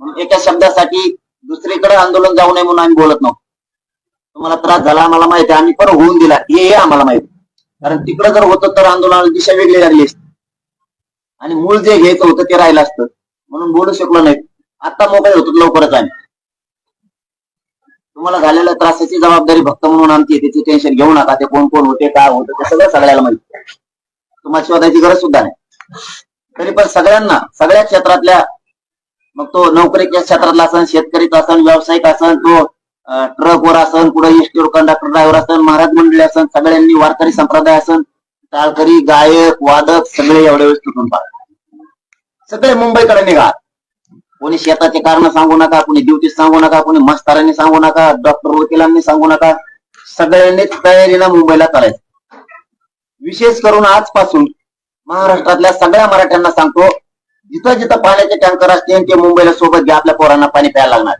म्हणून एका शब्दासाठी दुसरीकडे आंदोलन जाऊ नये म्हणून आम्ही बोलत नव्हतो. तुम्हाला त्रास झाला आम्हाला माहिती आहे, आम्ही पण होऊन दिला हे आम्हाला माहिती, कारण तिकडे जर होतं तर आंदोलनाला दिशा वेगळी लागली असती आणि मूळ जे घ्यायचं होतं ते राहिलं असतं, म्हणून बोलू शकलो नाही. आता मोकळे होतो लवकरच आम्ही. तुम्हाला झालेल्या त्रासाची जबाबदारी भक्त म्हणून आमची, त्याची टेन्शन घेऊ नका. ते कोण कोण होते काय होतं ते सगळं सगळ्याला माहिती, तुम्हाला शोधायची गरज सुद्धा नाही. तरी पण सगळ्यांना, सगळ्या क्षेत्रातल्या, मग तो नोकरीच्या क्षेत्रातला असन, शेतकरीचा असन, व्यावसायिक असन, तो ट्रकवर असन, पुढे एसटीवर कंडक्टर ड्रायव्हर असन, महाराज मंडळी असन, सगळ्यांनी, वारकरी संप्रदाय असन, टाळकरी, गायक, वादक सगळे एवढ्या वेळेस तुटून पाडले. सगळे मुंबईकडे निघा. कोणी शेताचे कारण सांगू नका, कोणी ड्युटी सांगू नका, कोणी मास्तरांनी सांगू नका, डॉक्टर वकिलांनी सांगू नका. सगळ्यांनी तयारीला मुंबईला चालायचं. विशेष करून आजपासून महाराष्ट्रातल्या सगळ्या मराठ्यांना सांगतो, जिथं जिथं पाण्याचे टँकर असतील ते मुंबईला सोबत घ्या. आपल्या पोरांना पाणी प्यायला लागणार.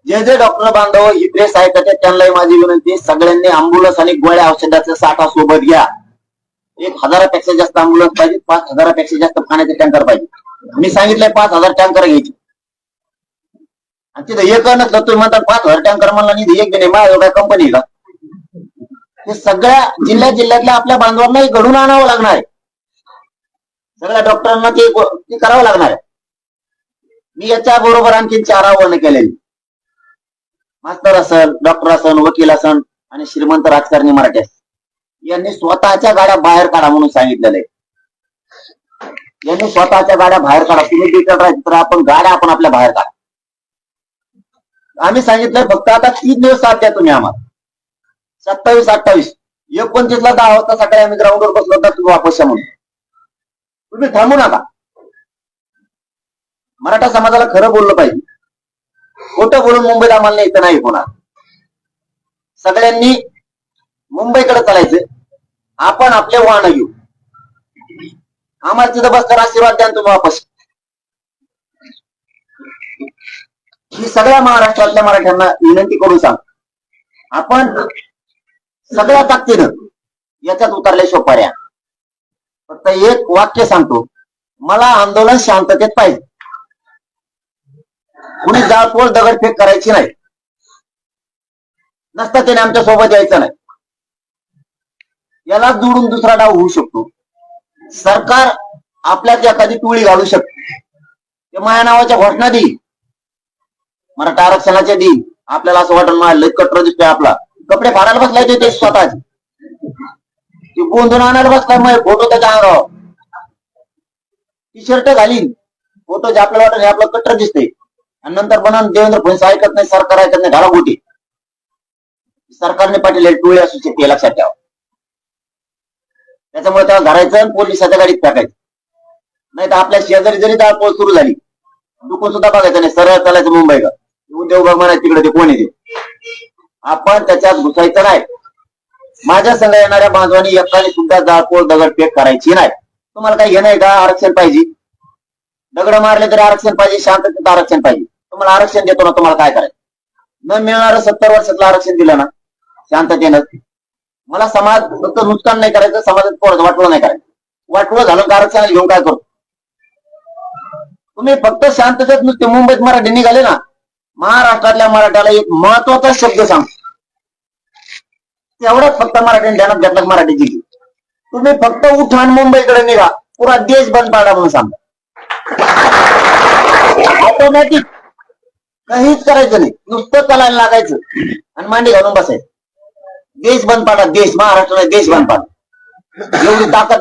जे जे डॉक्टर बांधव ही प्रेस ऐकते त्यांनाही माझी विनंती, सगळ्यांनी अँब्युलन्स आणि गोळ्या औषधाचा साठा सोबत घ्या. 1000पेक्षा जास्त अँब्युलन्स पाहिजे, 5000पेक्षा जास्त पाण्याचे टँकर पाहिजे. मी सांगितलंय 5000 टँकर घ्यायचे. आणि तिथं एक नसलं तुम्ही म्हणतात 5000 टँकर म्हणला नाही, एक बी नाही. माझ्या काय कंपनी का? हे सगळ्या जिल्ह्यातल्या आपल्या बांधवांनाही घडून आणावं लागणार आहे. सगळ्या डॉक्टरांना ते करावं लागणार आहे. मी याच्या बरोबर आणखी 4 आव्हानं केलेली. मास्तर असन, डॉक्टर असन, वकील असन आणि श्रीमंत राजकारणी मराठी असन, यांनी स्वतःच्या गाड्या बाहेर काढा म्हणून सांगितलेलं आहे. यांनी स्वतःच्या गाड्या बाहेर काढा. तुम्ही डिटेल राहायचं तर आपण गाड्या आपण आपल्या बाहेर काढा. आम्ही सांगितलंय फक्त आता 3 दिवस साथ द्या तुम्ही आम्हाला. 27, 28, 29 ला 10 वाजता सकाळी आम्ही ग्राउंडवर बसलो तर तुम्ही वापस या म्हणून. तुम्ही थांबू नका. मराठा समाजाला खरं बोललं पाहिजे. खोटं बोलून मुंबईत आम्हाला नाही, इथं नाही होणार. सगळ्यांनी मुंबईकडे चालायचं. आपण आपले वाहन घेऊ. आम्हाला तिथं बसकर आशीर्वाद द्या तुम्ही वापस. ही सगळ्या महाराष्ट्रातल्या मराठ्यांना विनंती करून सांग, आपण सगळ्या ताकदीनं याच्यात उतरले शोपाऱ्या. फक्त एक वाक्य सांगतो, मला आंदोलन शांततेत पाहिजे. कुणी जाळपोळ दगडफेक करायची नाही. नसता त्याने आमच्या सोबत यायचं नाही. याला जोडून दुसरा डाव होऊ शकतो. सरकार आपल्यात एखादी टोळी घालू शकते. ते माझ्या नावाच्या घोषणा देईल, मराठा आरक्षणाच्या देईल. आपल्याला असं वाटत मला कट्टर दिसतोय आपला, कपडे फाडायला बसलाय ते स्वतःच, ते गोंधून आणायला बसलाय. मग फोटो त्याच्या अंगावर टी शर्ट घालीन, फोटो जे आपल्याला वाटत आपलं कट्टर दिसतंय. आणि नंतर बनवून देवेंद्र फडणवीस ऐकत नाही, सरकार ऐकत नाही, घाला गोटी. सरकारने पाठवलेली टोळी असू शकते, लक्षात ठेवा. त्याच्यामुळे त्याला धरायचं, पोलिसाच्या गाडीत टाकायचं. नाही तर आपल्या शेजारी जरी दाळपोळ सुरू झाली, दुखून सुद्धा बघायचं नाही, सरळ चालायचं मुंबईला. उद्योग म्हणायचं तिकडे ते कोणी दे. आपण त्याच्यात घुसायचं नाही. माझ्या संघ येणाऱ्या बांधवांनी एकाने सुद्धा जाळपोळ दगडफेक करायची नाही. तुम्हाला काही हे नाही का आरक्षण पाहिजे? दगड मारले तरी आरक्षण पाहिजे, शांततेत आरक्षण पाहिजे. तुम्हाला आरक्षण देतो ना, तुम्हाला काय करायचं? न मिळणारं 70 वर्षातलं आरक्षण दिलं ना शांततेनं. मला समाज फक्त नुकसान नाही करायचं, समाजात कोणाचं वाटवं नाही करायचं. वाटवं झालं का आरक्षण घेऊन काय करतो? तुम्ही फक्त शांततेत नुसते मुंबईत मराठी निघाले ना, महाराष्ट्रातल्या मराठ्याला एक महत्वाचा शब्द सांगतो, तेवढाच फक्त मराठ्यांनी ध्यानात घेतलं. मराठीची तुम्ही फक्त उठाण मुंबईकडे निघा, पुरा देश बंद पाडा म्हणून सांगा. ऑटोमॅटिक काहीच करायचं नाही, नुसतं चालायला लागायचं आणि मांडी घालून बसायचं. देश बंद पाडा, देश, महाराष्ट्राला देश बंद पाडा. एवढी ताकद